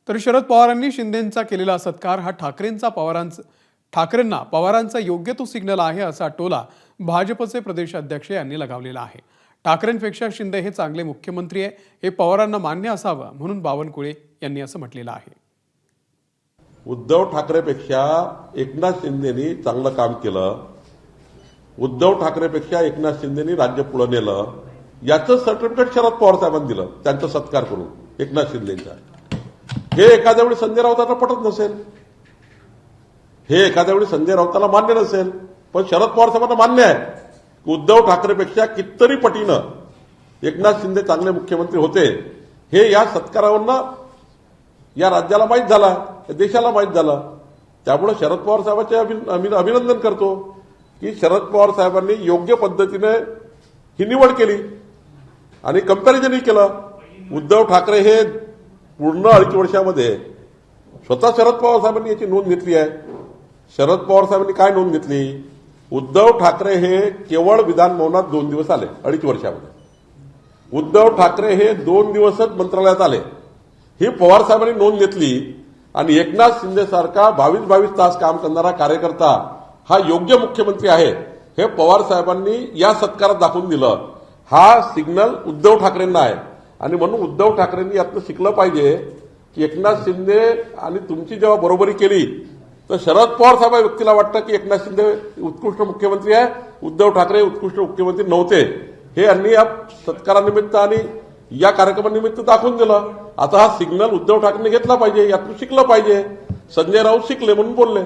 तर शरद पवारांनी शिंदेंचा केलेला सत्कार हा ठाकरेंना पवारांचा योग्य तो सिग्नल आहे असा टोला भाजपचे प्रदेशाध्यक्ष यांनी लगावलेला आहे। ठाकरेंपेक्षा शिंदे हे चांगले मुख्यमंत्री आहे हे पवारांना मान्य असावं म्हणून बावनकुळे यांनी असं म्हटलेलं आहे। उद्धव ठाकरेपेक्षा एकनाथ शिंदेनी चांगलं काम केलं, उद्धव ठाकरेपेक्षा एकनाथ शिंदेनी राज्य पुढे नेलं, याचं सर्टिफिकेट शरद पवार साहेबांनी दिलं त्यांचा सत्कार करून एकनाथ शिंदेचा। हे एखाद्या वेळी संजय राऊतांना पटत नसेल, हे एखाद्या वेळी संजय राऊतांना मान्य नसेल, पण शरद पवार साहेबांना मान्य आहे की उद्धव ठाकरेपेक्षा कितीतरी पटीनं एकनाथ शिंदे चांगले मुख्यमंत्री होते। हे या सत्कारावरनं या राज्याला माहीत झाला, देशाला माहीत झालं। त्यामुळे शरद पवार साहेबांचे आम्ही अभिनंदन करतो की शरद पवार साहेबांनी योग्य पद्धतीने ही निवड केली आणि कंपॅरिझनही केलं। उद्धव ठाकरे हे पूर्ण 2.5 वर्षामध्ये स्वतः शरद पवार साहेबांनी याची नोंद घेतली आहे। शरद पवार साहेबांनी काय नोंद घेतली? उद्धव ठाकरे हे केवळ विधान भवनात 2 दिवस आले 2.5 वर्षामध्ये। उद्धव ठाकरे हे 2 दिवसच मंत्रालयात आले, ही पवार साहेबांनी नोंद घेतली आणि एकनाथ शिंदे सारखा 22 तास काम करणारा कार्यकर्ता हा योग्य मुख्यमंत्री आहे हे पवार साहेबांनी या सत्कारात दाखवून दिलं। हा सिग्नल उद्धव ठाकरेंना आहे आणि म्हणून उद्धव ठाकरेंनी यातनं शिकलं पाहिजे की एकनाथ शिंदे आणि तुमची जेव्हा बरोबरी केली तर शरद पवार साहेब व्यक्तीला वाटतं की एकनाथ शिंदे उत्कृष्ट मुख्यमंत्री आहे, उद्धव ठाकरे उत्कृष्ट मुख्यमंत्री नव्हते। हे यांनी या सत्कारानिमित्त आणि या कार्यक्रमानिमित्त दाखवून दिलं। आता हा सिग्नल उद्धव ठाकरेंनी घेतला पाहिजे, यातून शिकलं पाहिजे। संजय राऊत शिकले म्हणून बोलले।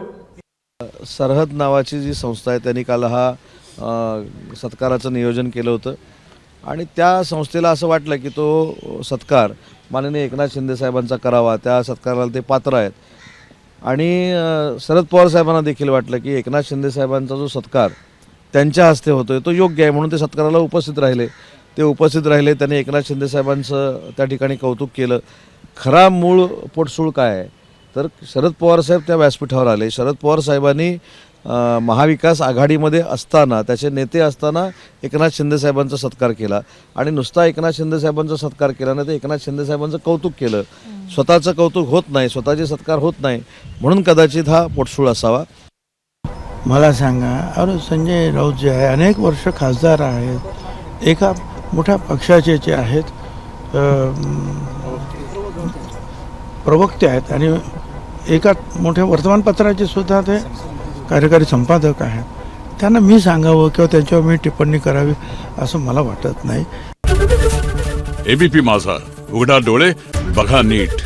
सरहद नावाची जी संस्था आहे त्यांनी काल हा सत्काराचं नियोजन केलं होतं आणि त्या संस्थेला असं वाटलं की तो सत्कार माननीय एकनाथ शिंदे साहेबांचा करावा, त्या सत्काराला ते पात्र आहेत। आणि शरद पवार साहेबांना देखील वाटलं की एकनाथ शिंदे साहेबांचा जो सत्कार त्यांच्या हस्ते होतोय तो योग्य आहे म्हणून ते सत्काराला उपस्थित राहिले। त्यांनी एकनाथ शिंदे साहेबांचं त्या ठिकाणी कौतुक केलं। खरा मूळ पोटसूळ काय आहे तर शरद पवार साहेब त्या व्यासपीठावर आले। शरद पवार साहेबांनी महाविकास आघाडीमध्ये असताना, त्याचे नेते असताना एकनाथ शिंदे साहेबांचा सत्कार केला आणि नुसता एकनाथ शिंदे साहेबांचा सत्कार केला नाही तर एकनाथ शिंदे साहेबांचं कौतुक केलं। स्वतःचं कौतुक होत नाही, स्वतःचे सत्कार होत नाही म्हणून कदाचित हा पोटसूळ असावा। मला सांगा, अरे संजय राऊत जे आहे अनेक वर्ष खासदार आहेत, एका मोठ्या पक्षाचे जे आहेत प्रवक्ते आहेत आणि एका मोठ्या वर्तमानपत्राचे सुद्धा ते कार्यकारी संपादक आहेत। त्यांना मी सांगावं किंवा त्यांच्यावर मी टिप्पणी करावी असं मला वाटत नाही। एबीपी माझा, उघडा डोळे बघा नीट।